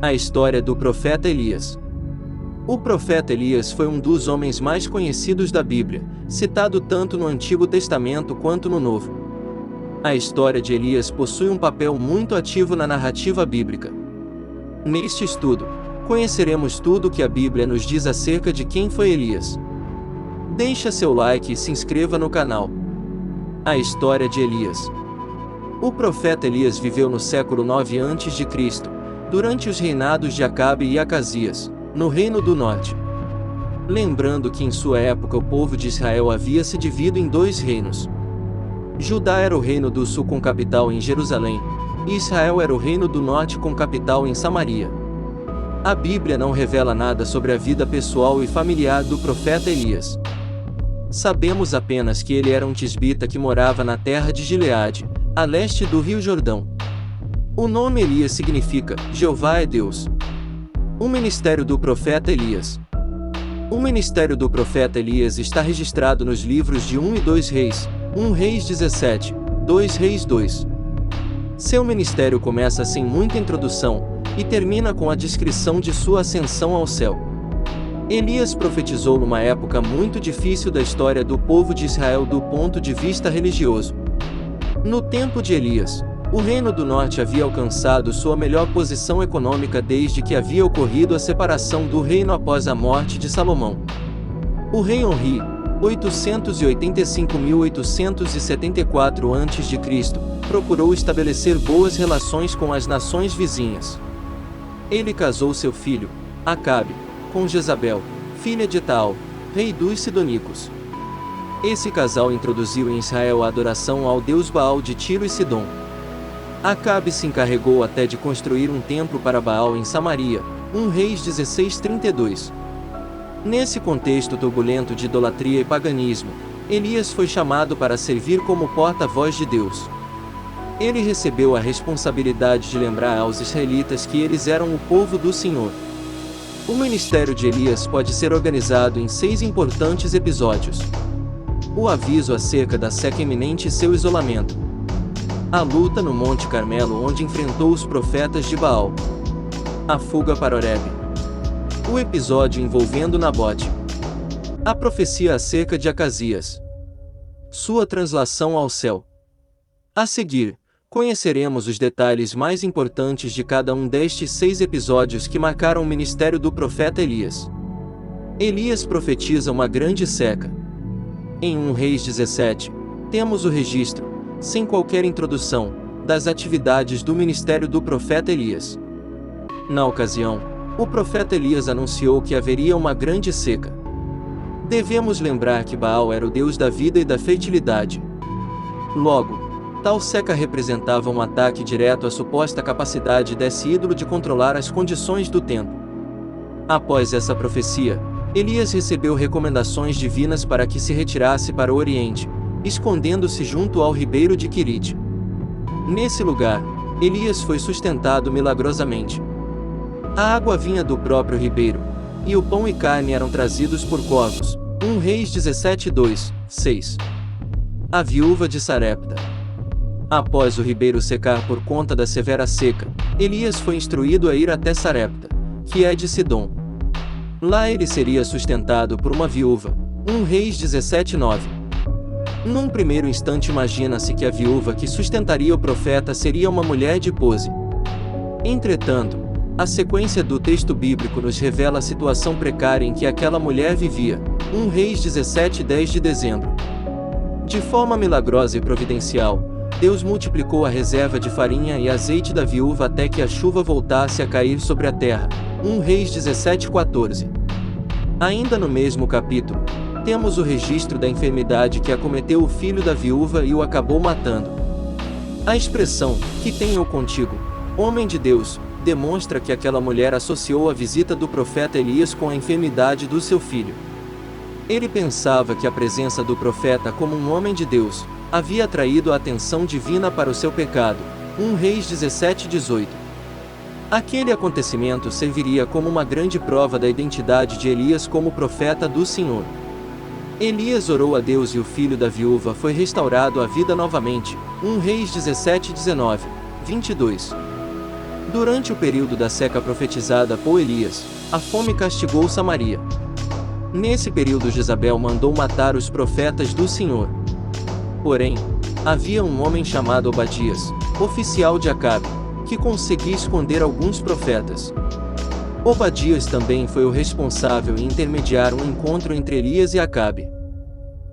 A história do profeta Elias. O profeta Elias foi um dos homens mais conhecidos da Bíblia, citado tanto no Antigo Testamento quanto no Novo. A história de Elias possui um papel muito ativo na narrativa bíblica. Neste estudo, conheceremos tudo o que a Bíblia nos diz acerca de quem foi Elias. Deixa seu like e se inscreva no canal. A história de Elias. O profeta Elias viveu no século 9 a.C., durante os reinados de Acabe e Acasias, no Reino do Norte. Lembrando que em sua época o povo de Israel havia se dividido em dois reinos. Judá era o reino do sul com capital em Jerusalém, e Israel era o reino do norte com capital em Samaria. A Bíblia não revela nada sobre a vida pessoal e familiar do profeta Elias. Sabemos apenas que ele era um tisbita que morava na terra de Gileade, a leste do Rio Jordão. O nome Elias significa Jeová é Deus. O ministério do profeta Elias. O ministério do profeta Elias está registrado nos livros de 1 e 2 Reis, 1 Reis 17, 2 Reis 2. Seu ministério começa sem muita introdução, e termina com a descrição de sua ascensão ao céu. Elias profetizou numa época muito difícil da história do povo de Israel do ponto de vista religioso. No tempo de Elias, o Reino do Norte havia alcançado sua melhor posição econômica desde que havia ocorrido a separação do reino após a morte de Salomão. O rei Onri, 885-1874 a.C., procurou estabelecer boas relações com as nações vizinhas. Ele casou seu filho, Acabe, com Jezabel, filha de Etaal, rei dos Sidonicos. Esse casal introduziu em Israel a adoração ao deus Baal de Tiro e Sidom. Acabe se encarregou até de construir um templo para Baal em Samaria, 1 Reis 16:32. Nesse contexto turbulento de idolatria e paganismo, Elias foi chamado para servir como porta-voz de Deus. Ele recebeu a responsabilidade de lembrar aos israelitas que eles eram o povo do Senhor. O ministério de Elias pode ser organizado em 6 importantes episódios. O aviso acerca da seca iminente e seu isolamento. A luta no Monte Carmelo onde enfrentou os profetas de Baal. A fuga para Horebe. O episódio envolvendo Nabote. A profecia acerca de Acasias. Sua translação ao céu. A seguir, conheceremos os detalhes mais importantes de cada um destes 6 episódios que marcaram o ministério do profeta Elias. Elias profetiza uma grande seca. Em 1 Reis 17, temos o registro, sem qualquer introdução, das atividades do ministério do profeta Elias. Na ocasião, o profeta Elias anunciou que haveria uma grande seca. Devemos lembrar que Baal era o deus da vida e da fertilidade. Logo, tal seca representava um ataque direto à suposta capacidade desse ídolo de controlar as condições do tempo. Após essa profecia, Elias recebeu recomendações divinas para que se retirasse para o Oriente, escondendo-se junto ao ribeiro de Querite. Nesse lugar, Elias foi sustentado milagrosamente. A água vinha do próprio ribeiro, e o pão e carne eram trazidos por corvos. 1 Reis 17:2, 6. A viúva de Sarepta. Após o ribeiro secar por conta da severa seca, Elias foi instruído a ir até Sarepta, que é de Sidom. Lá ele seria sustentado por uma viúva. 1 Reis 17:9. Num primeiro instante imagina-se que a viúva que sustentaria o profeta seria uma mulher de pose. Entretanto, a sequência do texto bíblico nos revela a situação precária em que aquela mulher vivia. 1 Reis 17:10 de dezembro. De forma milagrosa e providencial, Deus multiplicou a reserva de farinha e azeite da viúva até que a chuva voltasse a cair sobre a terra. 1 Reis 17:14. Ainda no mesmo capítulo, temos o registro da enfermidade que acometeu o filho da viúva e o acabou matando. A expressão, que tenho contigo, homem de Deus, demonstra que aquela mulher associou a visita do profeta Elias com a enfermidade do seu filho. Ele pensava que a presença do profeta como um homem de Deus, havia atraído a atenção divina para o seu pecado. 1 Reis 17:18. Aquele acontecimento serviria como uma grande prova da identidade de Elias como profeta do Senhor. Elias orou a Deus e o filho da viúva foi restaurado à vida novamente. 1 Reis 17:19, 22. Durante o período da seca profetizada por Elias, a fome castigou Samaria. Nesse período Jezabel mandou matar os profetas do Senhor. Porém, havia um homem chamado Obadias, oficial de Acabe, que conseguia esconder alguns profetas. Obadias também foi o responsável em intermediar um encontro entre Elias e Acabe.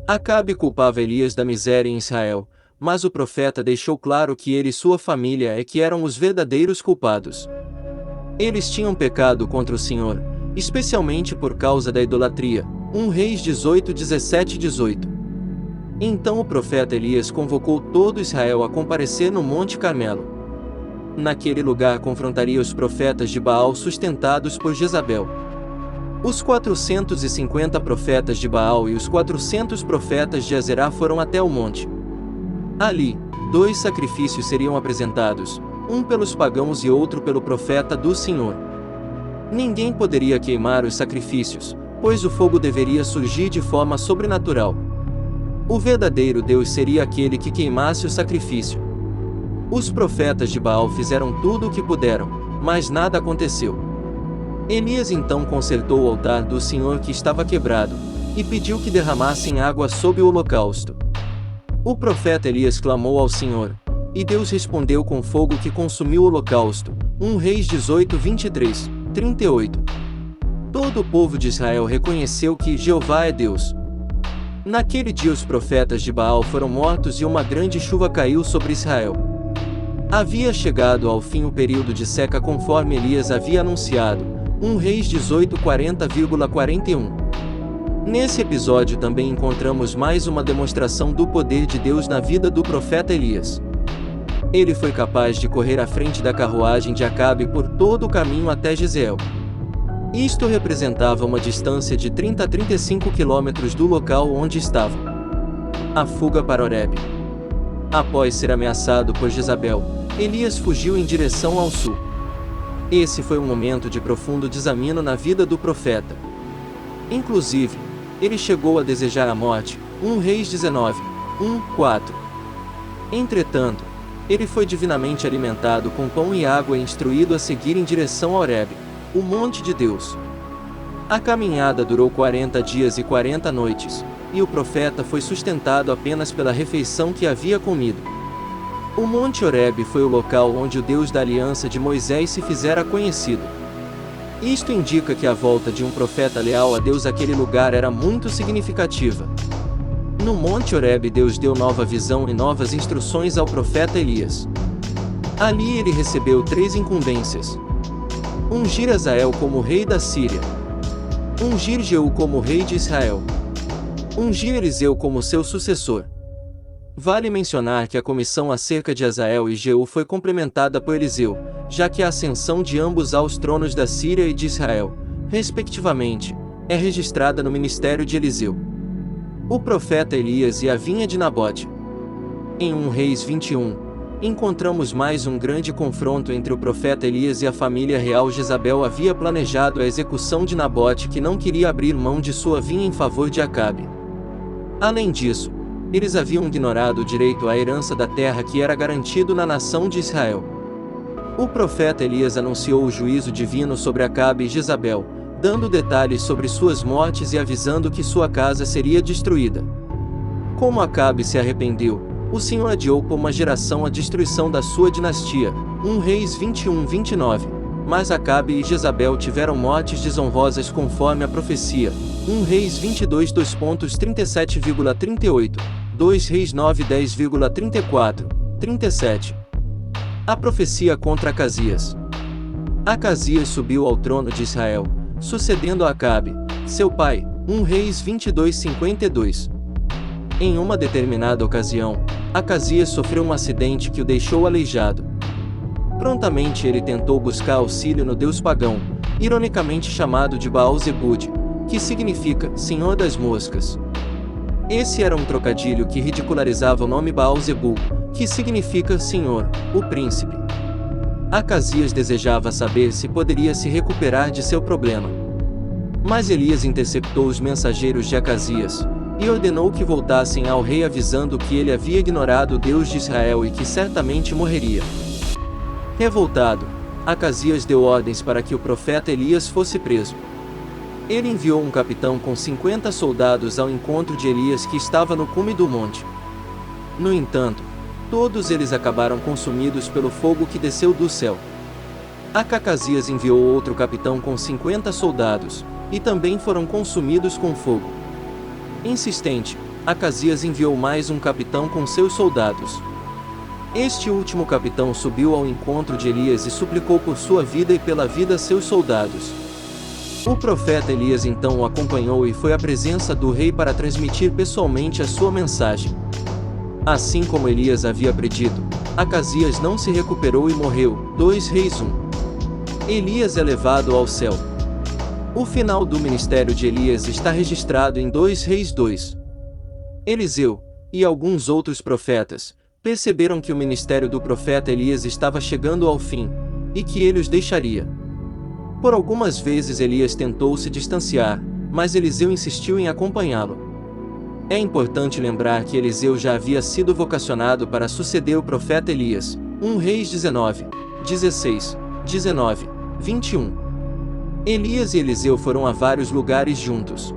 Acabe culpava Elias da miséria em Israel, mas o profeta deixou claro que ele e sua família é que eram os verdadeiros culpados. Eles tinham pecado contra o Senhor, especialmente por causa da idolatria. 1 Reis 18, 17 e 18. Então o profeta Elias convocou todo Israel a comparecer no Monte Carmelo. Naquele lugar confrontaria os profetas de Baal sustentados por Jezabel. Os 450 profetas de Baal e os 400 profetas de Azerá foram até o monte. Ali, 2 sacrifícios seriam apresentados, um pelos pagãos e outro pelo profeta do Senhor. Ninguém poderia queimar os sacrifícios, pois o fogo deveria surgir de forma sobrenatural. O verdadeiro Deus seria aquele que queimasse o sacrifício. Os profetas de Baal fizeram tudo o que puderam, mas nada aconteceu. Elias então consertou o altar do Senhor que estava quebrado, e pediu que derramassem água sobre o holocausto. O profeta Elias clamou ao Senhor, e Deus respondeu com fogo que consumiu o holocausto. 1 Reis 18, 23, 38. Todo o povo de Israel reconheceu que Jeová é Deus. Naquele dia os profetas de Baal foram mortos e uma grande chuva caiu sobre Israel. Havia chegado ao fim o período de seca conforme Elias havia anunciado. 1 Reis 18, 40,41. Nesse episódio também encontramos mais uma demonstração do poder de Deus na vida do profeta Elias. Ele foi capaz de correr à frente da carruagem de Acabe por todo o caminho até Jezreel. Isto representava uma distância de 30 a 35 quilômetros do local onde estavam. A fuga para Horebe. Após ser ameaçado por Jezabel, Elias fugiu em direção ao sul. Esse foi um momento de profundo desânimo na vida do profeta. Inclusive, ele chegou a desejar a morte. 1 Reis 19, 1, 4. Entretanto, ele foi divinamente alimentado com pão e água e instruído a seguir em direção a Horebe, o monte de Deus. A caminhada durou 40 dias e 40 noites, e o profeta foi sustentado apenas pela refeição que havia comido. O Monte Horebe foi o local onde o Deus da aliança de Moisés se fizera conhecido. Isto indica que a volta de um profeta leal a Deus àquele lugar era muito significativa. No Monte Horebe Deus deu nova visão e novas instruções ao profeta Elias. Ali ele recebeu 3 incumbências: ungir Hazael como rei da Síria, ungir Jeú como rei de Israel, ungir Eliseu como seu sucessor. Vale mencionar que a comissão acerca de Hazael e Jeú foi complementada por Eliseu, já que a ascensão de ambos aos tronos da Síria e de Israel, respectivamente, é registrada no ministério de Eliseu. O profeta Elias e a vinha de Nabote. Em 1 Reis 21, encontramos mais um grande confronto entre o profeta Elias e a família real. Jezabel havia planejado a execução de Nabote, que não queria abrir mão de sua vinha em favor de Acabe. Além disso, eles haviam ignorado o direito à herança da terra que era garantido na nação de Israel. O profeta Elias anunciou o juízo divino sobre Acabe e Jezabel, dando detalhes sobre suas mortes e avisando que sua casa seria destruída. Como Acabe se arrependeu, o Senhor adiou por uma geração a destruição da sua dinastia. 1 Reis 21, 29. Mas Acabe e Jezabel tiveram mortes desonrosas conforme a profecia. 1 Reis 22, 2.37,38. 2 Reis 9, 10,34, 37. A profecia contra Acasias. Acasias subiu ao trono de Israel, sucedendo a Acabe, seu pai. 1 Reis 22, 52. Em uma determinada ocasião, Acasias sofreu um acidente que o deixou aleijado. Prontamente ele tentou buscar auxílio no deus pagão, ironicamente chamado de Baal-Zebub, que significa Senhor das Moscas. Esse era um trocadilho que ridicularizava o nome Baal-Zebub, que significa Senhor, o Príncipe. Acasias desejava saber se poderia se recuperar de seu problema. Mas Elias interceptou os mensageiros de Acasias, e ordenou que voltassem ao rei avisando que ele havia ignorado o Deus de Israel e que certamente morreria. Revoltado, Acasias deu ordens para que o profeta Elias fosse preso. Ele enviou um capitão com 50 soldados ao encontro de Elias, que estava no cume do monte. No entanto, todos eles acabaram consumidos pelo fogo que desceu do céu. Acasias enviou outro capitão com 50 soldados, e também foram consumidos com fogo. Insistente, Acasias enviou mais um capitão com seus soldados. Este último capitão subiu ao encontro de Elias e suplicou por sua vida e pela vida de seus soldados. O profeta Elias então o acompanhou e foi à presença do rei para transmitir pessoalmente a sua mensagem. Assim como Elias havia predito, Acasias não se recuperou e morreu. 2 Reis 1. Elias é levado ao céu. O final do ministério de Elias está registrado em 2 Reis 2. Eliseu, e alguns outros profetas, perceberam que o ministério do profeta Elias estava chegando ao fim, e que ele os deixaria. Por algumas vezes Elias tentou se distanciar, mas Eliseu insistiu em acompanhá-lo. É importante lembrar que Eliseu já havia sido vocacionado para suceder o profeta Elias. 1 Reis 19, 16, 19, 21. Elias e Eliseu foram a vários lugares juntos.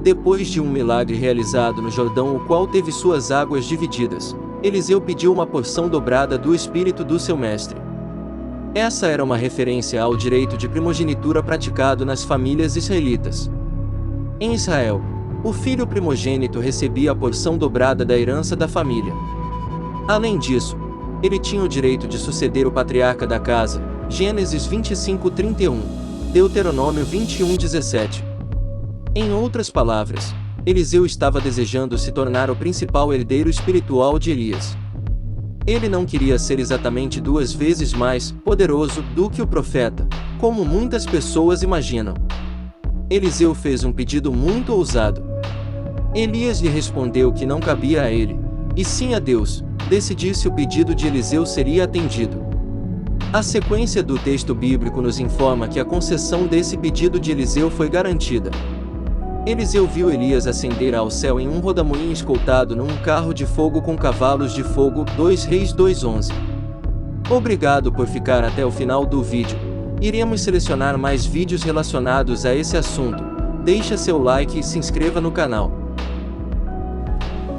Depois de um milagre realizado no Jordão, o qual teve suas águas divididas, Eliseu pediu uma porção dobrada do espírito do seu mestre. Essa era uma referência ao direito de primogenitura praticado nas famílias israelitas. Em Israel, o filho primogênito recebia a porção dobrada da herança da família. Além disso, ele tinha o direito de suceder o patriarca da casa, Gênesis 25:31, Deuteronômio 21:17. Em outras palavras, Eliseu estava desejando se tornar o principal herdeiro espiritual de Elias. Ele não queria ser exatamente 2 vezes mais poderoso do que o profeta, como muitas pessoas imaginam. Eliseu fez um pedido muito ousado. Elias lhe respondeu que não cabia a ele, e sim a Deus, decidir se o pedido de Eliseu seria atendido. A sequência do texto bíblico nos informa que a concessão desse pedido de Eliseu foi garantida. Eliseu viu Elias ascender ao céu em um rodamuinho escoltado num carro de fogo com cavalos de fogo. 2 Reis 2:11. Obrigado por ficar até o final do vídeo. Iremos selecionar mais vídeos relacionados a esse assunto. Deixa seu like e se inscreva no canal.